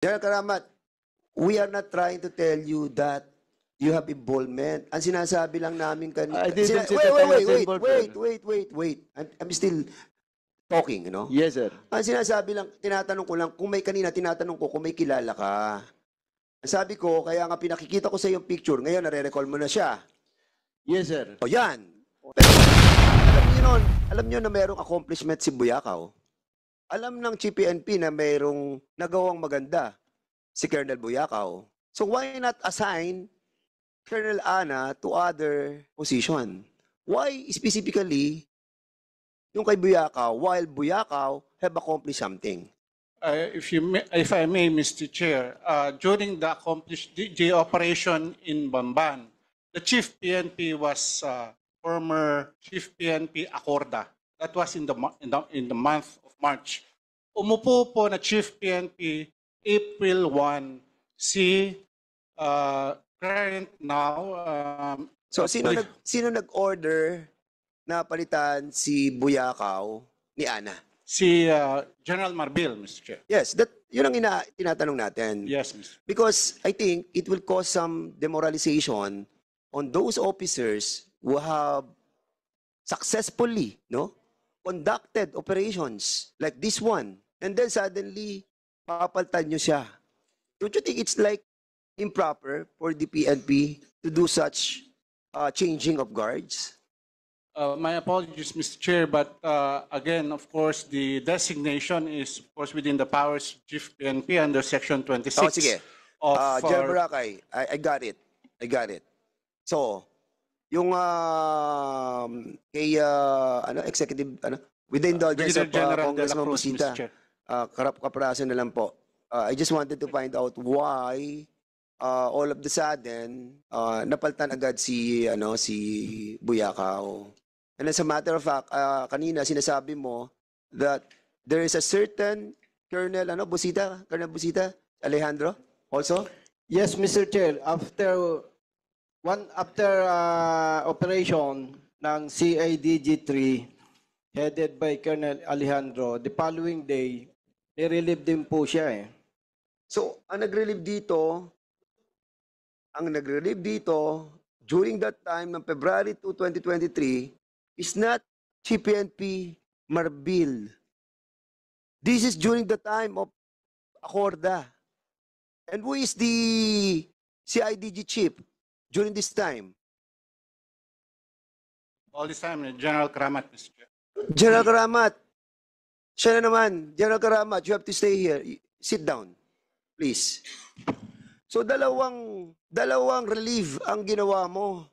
General Karamat, we are not trying to tell you that you have involvement. Ang sinasabi lang namin kanina... I didn't say that I was involved, sir. Wait. I'm still talking, you know? Yes, sir. Ang sinasabi lang, tinatanong ko lang, kung may kanina, tinatanong ko kung may kilala ka. Sabi ko, kaya nga pinakikita ko sa yung picture, ngayon nare-recall mo na siya. Yes, sir. O yan. Pero, alam niyo na mayroong accomplishment si Buyakaw. Alam ng GPNP na mayroong nagawang maganda si Colonel Buyakaw. So why not assign Colonel Ana to other position? Why specifically yung kay Buyakaw, while Buyakaw have accomplished something? If I may, Mr. Chair, during the operation in Bamban, the chief PNP was former chief PNP Acorda. That was in the month of March. Umupo po na chief PNP April 1 si current now. So sino nag-order na palitan si Buyakaw ni Ana? Si General Marbil, Mr. Chair. Yes, yun ang tinatanong natin. Yes, Mr. Because I think it will cause some demoralization on those officers who have successfully, conducted operations like this one, and then suddenly papalitan nyo siya. Don't you think it's like improper for the PNP to do such changing of guards? My apologies, Mr. Chair, but again, of course, the designation is, of course, within the powers of Chief PNP under Section 26. Oh, sige. Of General Boracay, I got it. So, yung kay executive with the indulgence of Congressman Busita, kapraso na lang po. I just wanted to find out why all of the sudden napalitan agad si Buyakaw. And as a matter of fact, kanina sinasabi mo that there is a certain Colonel Busita Alejandro also? Yes, Mr. Chair. After operation ng CIDG-3 headed by Colonel Alejandro, the following day, nirelieve din po siya eh. So, ang nag-relieve dito during that time ng February 2, 2023 is not CPNP Marbil. This is during the time of Acorda. And who is the CIDG chief during this time? all this time, General Karamat, Mr. Chair. General Karamat. Siya na naman. General Karamat, you have to stay here. Sit down, please. So dalawang relief ang ginawa mo.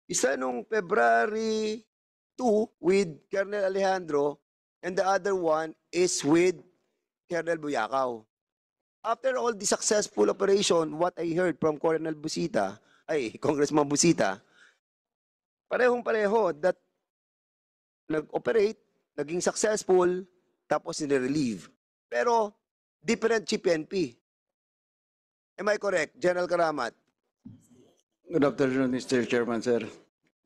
Isa nung February 2 with Colonel Alejandro and the other one is with Colonel Buyakaw. After all the successful operation, what I heard from Congressman Busita, parehong-pareho that nag-operate, naging successful, tapos nire-relieve. Pero different CPNP. Am I correct, General Karamat? Good afternoon, Mr. Chairman, sir.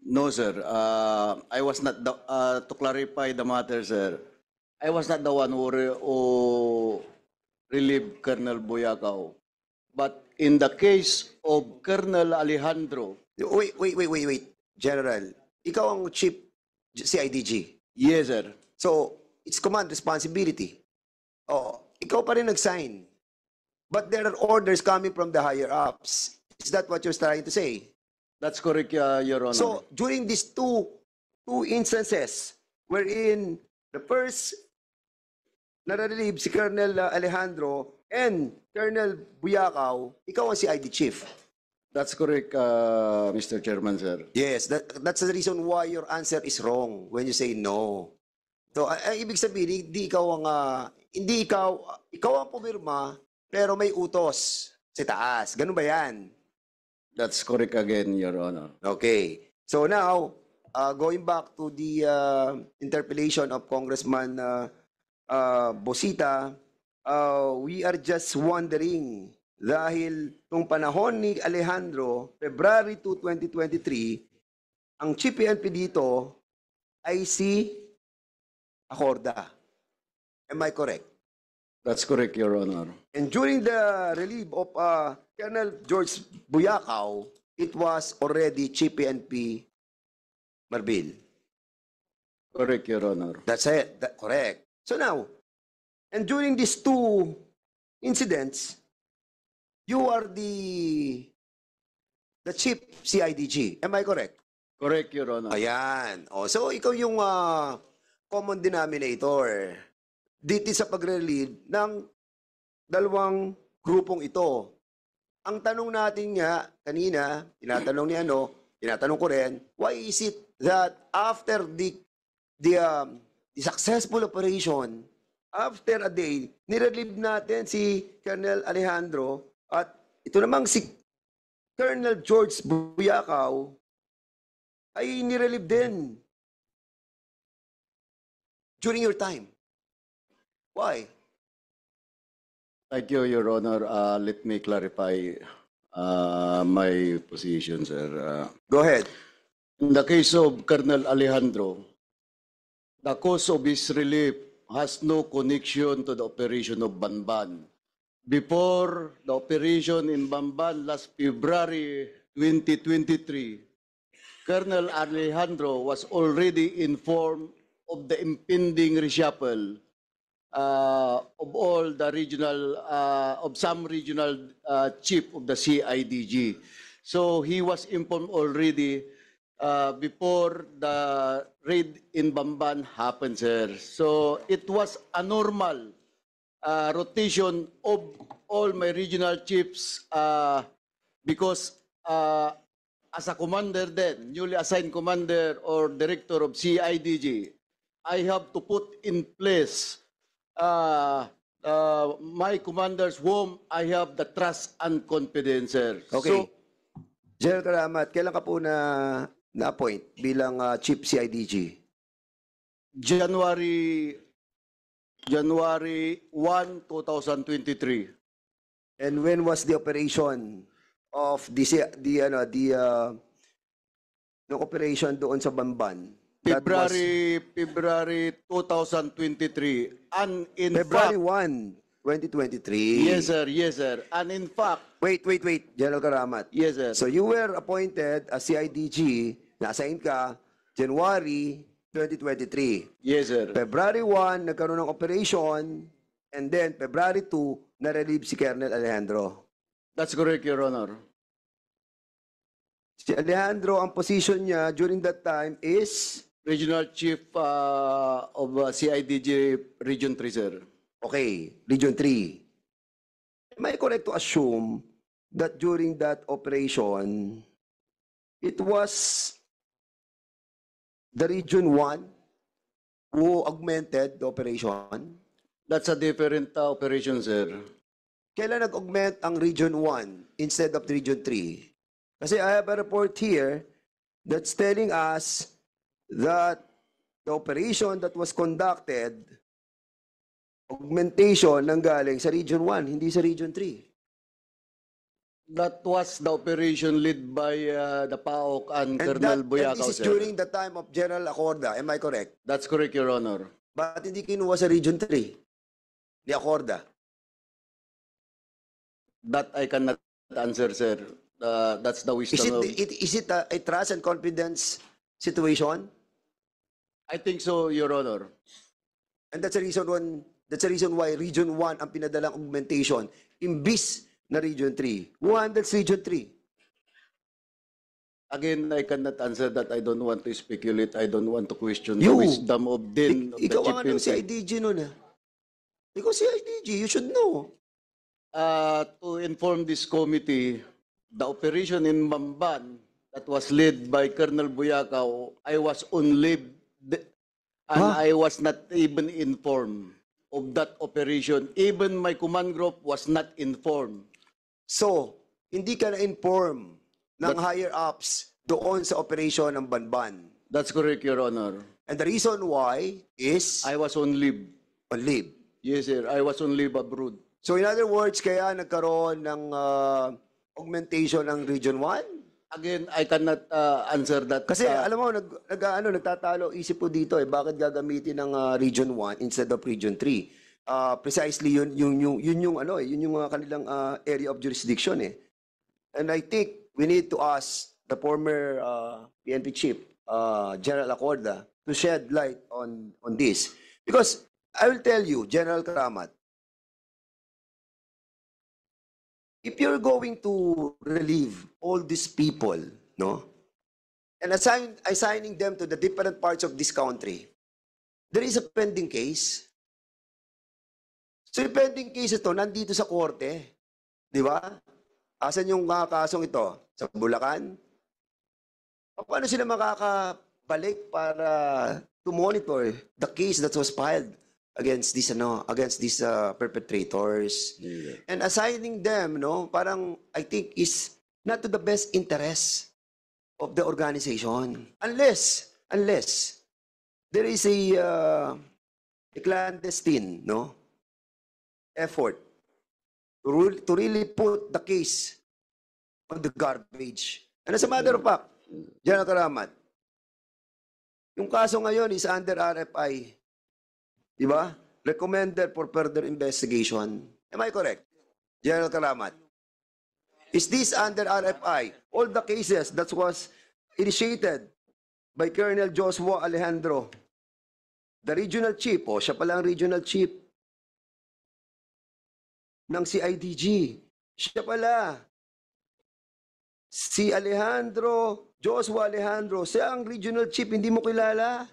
No, sir. I was not to clarify the matter, sir. I was not the one who relieved Colonel Buyakaw. But in the case of Colonel Alejandro... Wait. General, ikaw ang chief CIDG. Yes, sir. So, it's command responsibility. Oh, ikaw pa rin nag-sign. But there are orders coming from the higher ups. Is that what you're trying to say? That's correct, Your Honor. So, during these two instances, wherein the first na-relieve si Colonel Alejandro and Colonel Buyakaw, ikaw ang CID chief. That's correct, Mr. Chairman, sir. Yes, that's the reason why your answer is wrong when you say no. So, ang ibig sabihin, hindi ikaw ang pumirma, pero may utos sa taas. Ganun ba yan? That's correct again, Your Honor. Okay. So now, going back to the interpellation of Congressman Busita, we are just wondering, dahil nung panahon ni Alejandro, February 2, 2023, ang chief PNP dito ay si Acorda. Am I correct? That's correct, Your Honor. And during the relief of Colonel George Buyakaw, it was already Chief PNP Marbil. Correct, Your Honor. That's it. Correct. So now, and during these two incidents, you are the chief CIDG. Am I correct? Correct, Your Honor. Ayan. O, so ikaw yung common denominator dito sa pagre-relieve ng dalawang grupong ito. Ang tanong natin nga kanina, tinatanong ko rin, why is it that after the successful operation, after a day, nirelieve natin si Colonel Alejandro at ito namang si Colonel George Buyakaw ay nirelieve din during your time. Why? Thank you, Your Honor. Let me clarify my position, sir. Go ahead. In the case of Colonel Alejandro, the cause of his relief has no connection to the operation of Banban. Before the operation in Banban last February 2023, Colonel Alejandro was already informed of the impending reshuffle of all the regional, of some regional chief of the CIDG. So he was informed already before the raid in Bamban happened, sir. So it was a normal rotation of all my regional chiefs because as a commander then, newly assigned commander or director of CIDG, I have to put in place my commanders whom I have the trust and confidence, sir. Okay. So, General Karamat, kailan ka po na-appoint bilang Chief CIDG? January 1, 2023. And when was the operation of the operation doon sa Bamban? That was February 2023. And in February fact, 1, 2023. yes, sir. Yes, sir. And in fact, Wait, General Karamat. yes, sir. So you were appointed as CIDG, na-assign ka, January 2023. Yes, sir. February 1, nagkaroon ng operation, and then February 2, na-relieve si Colonel Alejandro. That's correct, Your Honor. Si Alejandro, ang position niya during that time is, Regional Chief of CIDG Region 3, sir. okay, Region 3. Am I correct to assume that during that operation, it was the Region 1 who augmented the operation? That's a different operation, sir. Kailan nag-augment ang Region 1 instead of Region 3? Kasi I have a report here that's telling us that the operation that was conducted, augmentation nang galing sa Region 1, hindi sa Region 3. That was the operation led by the PAOK and Colonel Buyakaw, this is sir. during the time of General Acorda. Am I correct? That's correct, Your Honor. Bakit hindi kinuha sa Region 3 ni Acorda? That I cannot answer, sir. That's the wisdom of... Is it a trust and confidence situation? I think so, Your Honor. And that's the reason why Region 1 ang pinadalang augmentation imbis na Region 3. Who handles Region 3? Again, I cannot answer that. I don't want to speculate. I don't want to question You. the wisdom of then of the Ikaw chief ang ano, PNP. CIDG nun ah. Ikaw CIDG, you should know. To inform this committee, the operation in Bamban that was led by Colonel Buyakaw, I was on leave and I was not even informed of that operation. Even my command group was not informed. So, hindi ka na-inform ng higher-ups doon sa operation ng Banban. That's correct, Your Honor. And the reason why is I was on leave. on leave. Yes, sir. I was on leave abroad. So in other words, kaya nagkaroon ng augmentation ng Region 1? Again, I cannot answer that. Kasi alam mo, nagtatalo isip po dito bakit gagamitin ng Region 1 instead of Region 3? precisely yun yung ano yun yung kanilang area of jurisdiction eh. And I think we need to ask the former PNP chief, General Acorda, to shed light on this. Because I will tell you, General Karamat, if you're going to relieve all these people, no, and assigning them to the different parts of this country, there is a pending case. So yung pending case ito, nandito sa korte. Di ba? Asan yung kasong ito? Sa Bulacan? Paano sila makakabalik para to monitor the case that was filed against these perpetrators? Yeah. And assigning them, no, parang I think is not to the best interest of the organization. Unless there is a clandestine, no, effort to really put the case on the garbage. And as a matter of fact, General Karamat, yung kaso ngayon is under RFI. Di ba? Recommended for further investigation. Am I correct? General Karamat. Is this under RFI? All the cases that was initiated by Colonel Joshua Alejandro, the regional chief, siya pala ang regional chief ng CIDG. Siya pala. Si Joshua Alejandro, siya ang regional chief, hindi mo kilala?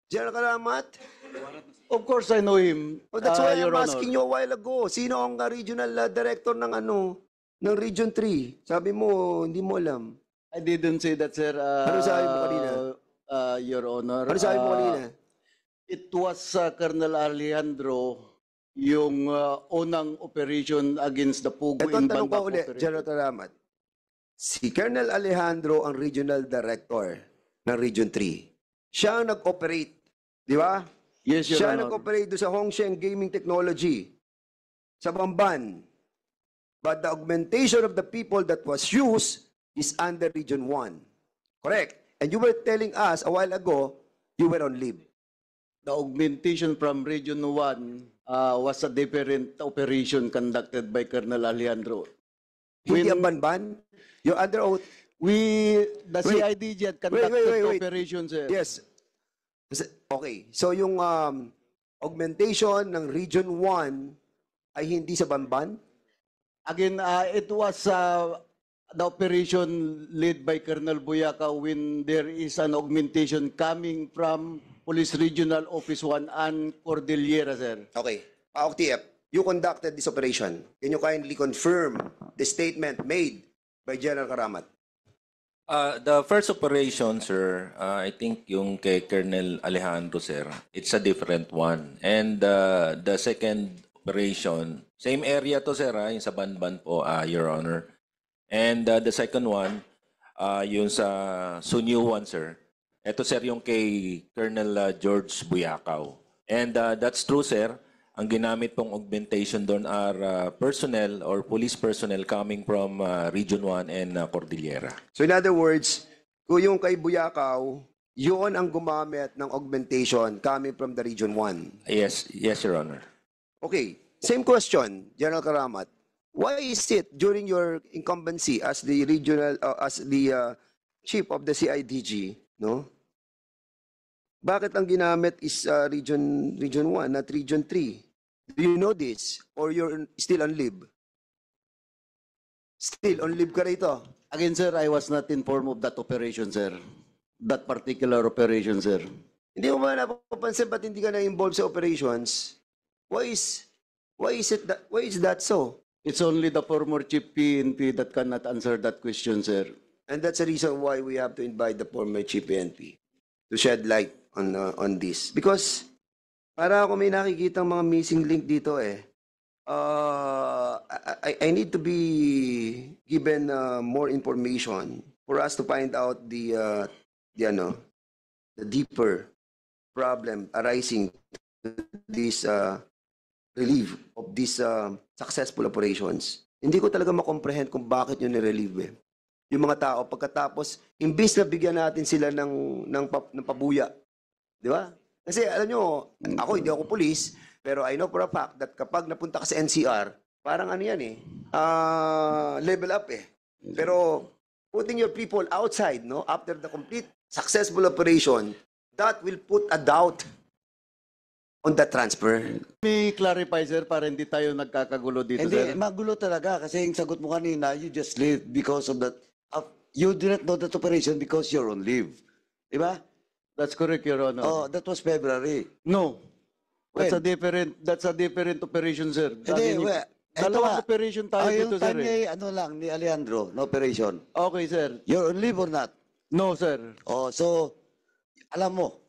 General Karamat? Of course, I know him, Oh, that's why Your I'm Honor. asking you a while ago. Sino ang regional director ng ng Region 3? Sabi mo, hindi mo alam. I didn't say that, sir. Ano sabi mo kanina? Your Honor. Ano sabi mo kanina? It was Colonel Alejandro, yung unang operation against the Pugo Ito in ang tanong Banda ko ulit, operation. General Karamat. Si Colonel Alejandro ang regional director ng Region 3. Siya ang nag-operate, di ba? Yes, Your Siya Honor. nag-operate doon sa Hongsheng Gaming Technology sa Bamban. But the augmentation of the people that was used is under Region 1. Correct. And you were telling us a while ago, you were on leave. The augmentation from Region 1 was a different operation conducted by Colonel Alejandro. Hindi When- ang Banban? You're under oath. The Wait. CIDG had conducted Wait. operations, sir. Yes. Okay. So yung augmentation ng Region 1 ay hindi sa Banban? Again, it was the operation led by Colonel Boyaca when there is an augmentation coming from Police Regional Office 1 and Cordillera, sir. Okay. PAOK-TF, you conducted this operation. Can you kindly confirm the statement made by General Karamat? The first operation, sir, I think yung kay Colonel Alejandro, sir, it's a different one. And the second operation, same area to, sir, yung sa Banban po, Your Honor. And the second one, yung sa Sunyuan, sir. Ito, sir, yung kay Colonel George Buyakaw. And that's true, sir. Ang ginamit pong augmentation doon are personnel or police personnel coming from Region 1 and Cordillera. So in other words, kung yung kay Buyakaw, yun ang gumamit ng augmentation coming from the Region 1. Yes, Your Honor. Okay, same question, General Karamat. Why is it during your incumbency as the chief of the CIDG, no? Bakit ang ginamit is Region 1, not Region 3? Do you know this? Or you're still on leave? Still on leave ka rito? Again, sir, I was not informed of that operation, sir. That particular operation, sir. Hindi mo ba napapansin ba't hindi ka na-involved sa operations? Why is that so? It's only the former Chief PNP that cannot answer that question, sir. And that's the reason why we have to invite the former Chief PNP to shed light on this. Because para ako may nakikita mga missing link dito eh. I need to be given more information for us to find out the deeper problem arising to this relief of these successful operations. Hindi ko talaga makomprehend kung bakit yun ni-relieve eh. Yung mga tao, pagkatapos, imbis na bigyan natin sila ng pabuya. Di ba? Kasi alam nyo, ako hindi ako pulis, Pero I know for a fact that kapag napunta ka sa NCR, parang ano yan level up eh. Pero putting your people outside, no, after the complete successful operation, that will put a doubt on the transfer. May clarify, sir, para hindi tayo nagkakagulo dito, Hindi, sir. magulo talaga kasi yung sagot mo kanina, you just leave because of that. You didn't know that operation because you're on leave. Diba? That's correct, Your Honor. Oh, that was February. No. That's When? a different operation, sir. Hindi, Dalawang operation tayo dito, yung sir. time niya, ano lang, ni Alejandro, na operation. Okay, sir. You're on leave or not? No, sir. Oh, so, alam mo.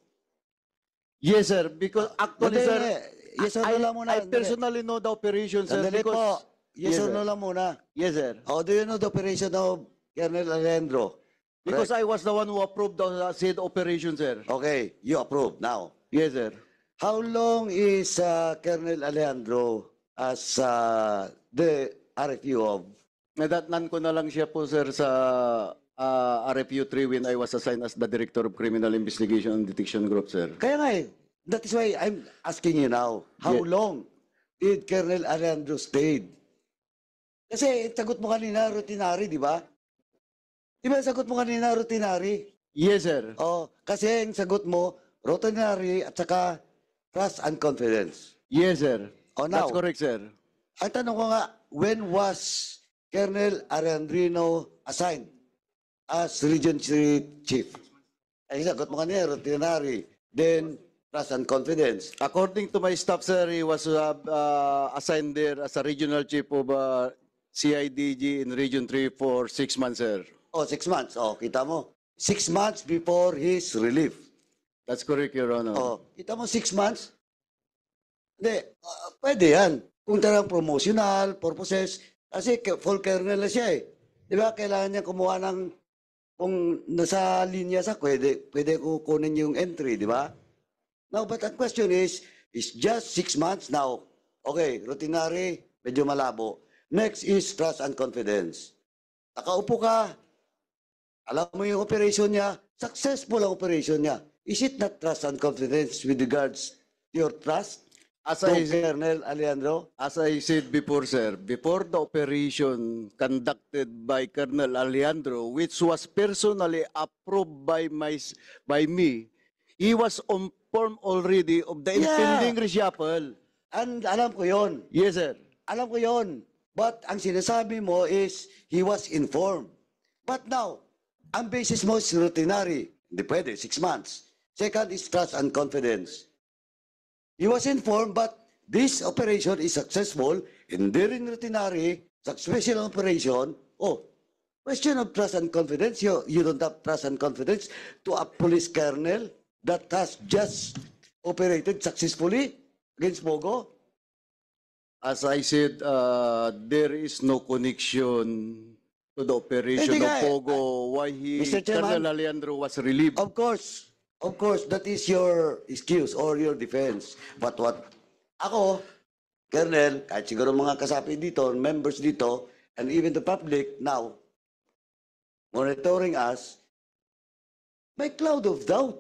Yes, sir. Because actually, Hindi, sir, hindi. Yes or no lang muna. I personally know the operation, sir. Sandali Because, po. Yes or sir. no lang muna. Yes, sir. Oh, do you know the operation of Colonel Alejandro? Because I was the one who approved the said operation, sir. Okay, you approve now. Yes, sir. How long is Colonel Alejandro as the RFU of? Nadatnan ko na lang siya po, sir, sa RFU 3 when I was assigned as the Director of Criminal Investigation and Detection Group, sir. Kaya nga that is why I'm asking you now, how Yeah. long did Colonel Alejandro stayed? Kasi sagot mo kanina, routinary, di ba? Di ba sagot mo kanina, routinary? Yes, sir. Oh, kasi ang sagot mo, routinary at saka trust and confidence. Yes, sir. Oh, now, That's correct, sir. ang tanong ko nga, when was Colonel Arendrino assigned as Region 3 Chief? Ay, sagot mo kanina, routinary. Then, trust and confidence. According to my staff, sir, he was assigned there as a regional chief of CIDG in Region 3 for 6 months, sir. Oh, 6 months. Oh, kita mo. 6 months before his relief. That's correct, Your Honor. Oh, kita mo 6 months? Hindi, pwede yan. Kung talagang promotional purposes, kasi full colonel na siya eh. Di ba? Kailangan niya kumuha ng, kung nasa linya sa, pwede kukunin yung entry, di ba? Now, but the question is just 6 months now. Okay, routinary, medyo malabo. Next is trust and confidence. Nakaupo ka, alam mo yung operation niya, successful ang operation niya. Is it not trust and confidence with regards to your trust As to I, Colonel Alejandro? as I said before, sir, before the operation conducted by Colonel Alejandro, which was personally approved by me, he was informed already of the Yeah. impending reshuffle. And alam ko yon. Yes, sir. Alam ko yon. But ang sinasabi mo is he was informed. But now, ang basis mo is routinary. Hindi pwede, 6 months. Second is trust and confidence. He was informed, but this operation is successful, and during routinary, special operation, question of trust and confidence, you don't have trust and confidence to a police colonel that has just operated successfully against Pogo? As I said, there is no connection to the operation Hindi of nga, Pogo, why Mr. Chairman, Colonel Alejandro was relieved. Of course, that is your excuse or your defense. But what, ako, Colonel, kahit siguro mga kasapi dito, members dito, and even the public now, monitoring us, may cloud of doubt.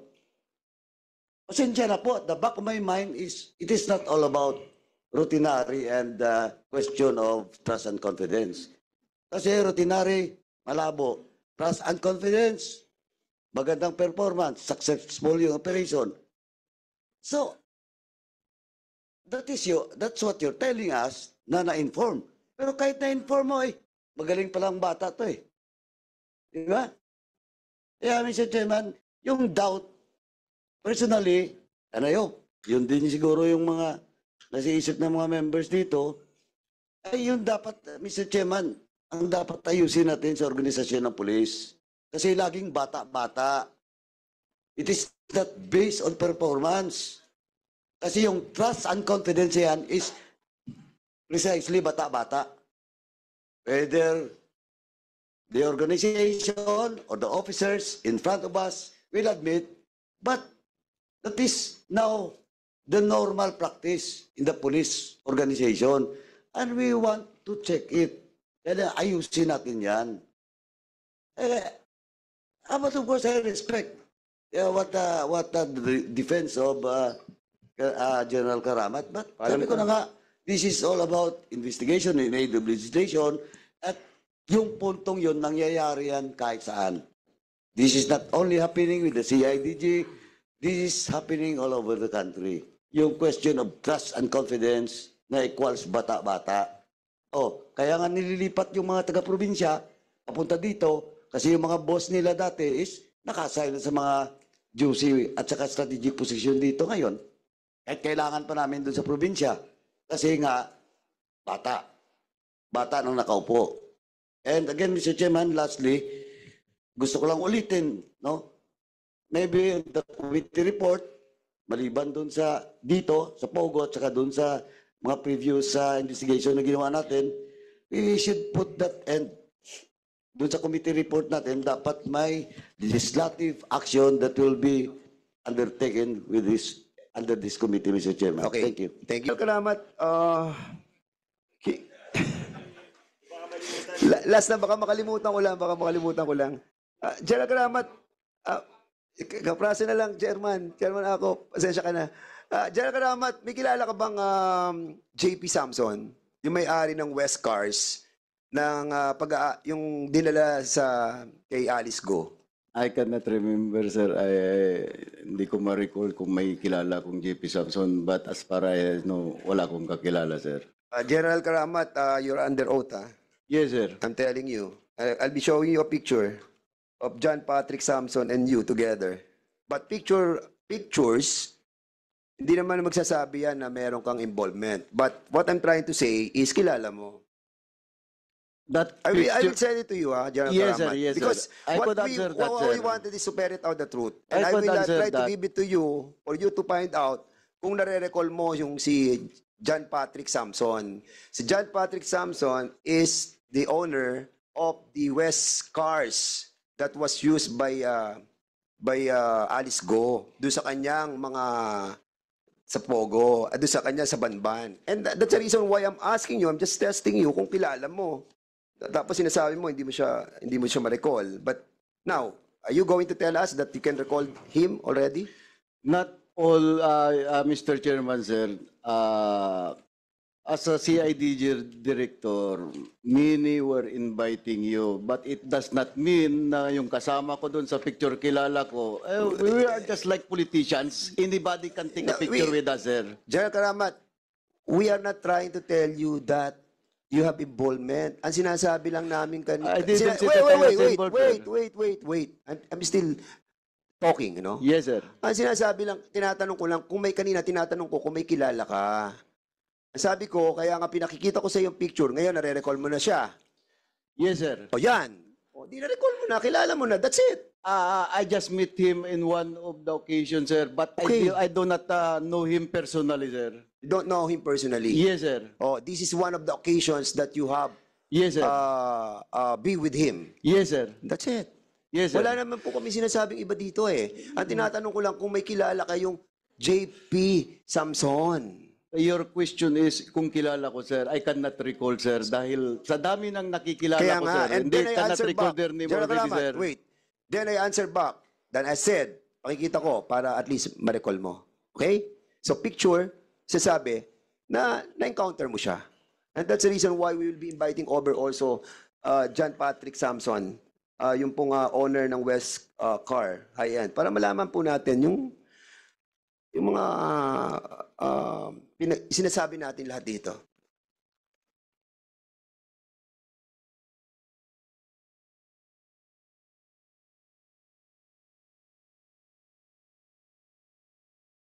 Pasensya na po, the back of my mind is, it is not all about routinary and question of trust and confidence. Kasi routinary, malabo. Trust and confidence, magandang performance, successful yung operation. So, that's what you're telling us na na-inform. Pero kahit na-inform mo magaling palang bata to eh. Di ba? Kaya, Mr. Chairman, yung doubt, personally, and I hope, yun din siguro yung mga nasiisip ng mga members dito, ay yun dapat, Mr. Chairman, ang dapat ayusin natin sa organisasyon ng pulis. Kasi laging bata-bata. It is not based on performance. Kasi yung trust and confidence yan is precisely bata-bata. Whether the organization or the officers in front of us will admit, but that is now the normal practice in the police organization. And we want to check it. Kaya ayusin natin yan. But of course, I respect what the defense of General Karamat. But sabi ko na nga, this is all about investigation, enable legislation, at yung puntong yun, nangyayari yan kahit saan. This is not only happening with the CIDG, this is happening all over the country. Yung question of trust and confidence na equals bata-bata. Kaya nga nililipat yung mga taga-probinsya papunta dito kasi yung mga boss nila dati is nakasilent sa mga juicy at saka strategic position dito ngayon. Kahit kailangan pa namin doon sa probinsya kasi nga bata. Bata nang nakaupo. And again, Mr. Chairman, lastly, gusto ko lang ulitin, no? Maybe the committee report, maliban doon sa dito, sa Pogo, at saka doon sa mga previous investigation na ginawa natin, we should put that end. Doon sa committee report natin, dapat may legislative action that will be undertaken with this, under this committee, Mr. Chairman. Okay. Thank you. Thank you. Salamat. Last na, baka makalimutan ko lang. General Karamat, kaprasa na lang, Chairman ako, pasensya ka na. General Karamat, may kilala ka bang JP Samson, yung may-ari ng West Cars, ng yung dinala kay Alice Go? I cannot remember, sir. Hindi ko ma-recall kung may kilala kong JP Samson, but as far as I know, wala akong kakilala, sir. General Karamat, you're under oath, ha? Yes, sir. I'm telling you. I'll be showing you a picture of John Patrick Samson and you together. But pictures, hindi naman magsasabi yan na meron kang involvement. But what I'm trying to say is kilala mo. That I will picture- send it to you, General Yes, sir. Karamat. Yes, sir. Because I could answer that, what we sir. wanted is to ferret out the truth. I And I could will answer try to that. give it to you for you to find out kung nare-recall mo yung si John Patrick Samson. Si John Patrick Samson is the owner of the West Cars that was used by Alice Go. Doon sa kanyang mga sa Pogo, doon sa kanya sa Banban. And that's the reason why I'm asking you, I'm just testing you kung kilala mo. Tapos sinasabi mo hindi mo siya ma-recall. But now, are you going to tell us that you can recall him already? Not all, Mr. Chairman, sir. As a CIDG director, many were inviting you, but it does not mean na yung kasama ko doon sa picture kilala ko. We are just like politicians. Anybody can take a No, picture with us, sir. General Karamat, we are not trying to tell you that you have involvement. Ang sinasabi lang namin kanina. I didn't say that I was involved, sir. Wait. I'm still talking, you know? Yes, sir. Ang sinasabi lang, tinatanong ko lang, kung may kanina, tinatanong ko kung may kilala ka. Sabi ko, kaya nga pinakikita ko sa yung picture, ngayon nare-recall mo na siya. Yes, sir. O yan. O di na-recall mo na, kilala mo na, that's it. I just met him in one of the occasions, sir, but Okay. I do not know him personally, sir. You don't know him personally. Yes, sir. Oh, this is one of the occasions that you have Yes, sir. be with him. Yes, sir. That's it. Yes, sir. Wala naman po kami sinasabing iba dito eh. Ang tinatanong ko lang kung may kilala kayong JP Samson. Your question is kung kilala ko, sir. I cannot recall, sir, dahil sa dami ng nakikilala Kaya ko, nga, sir. and Hindi then I cannot answer recall back. their name General already, Karamat, sir. wait. Then I answer back. Then I said, pakikita ko para at least ma-recall mo. Okay? So picture, sasabi na na-encounter mo siya. And that's the reason why we will be inviting over also John Patrick Samson, yung pong owner ng West Car high-end, para malaman po natin yung mga sinasabi natin lahat dito.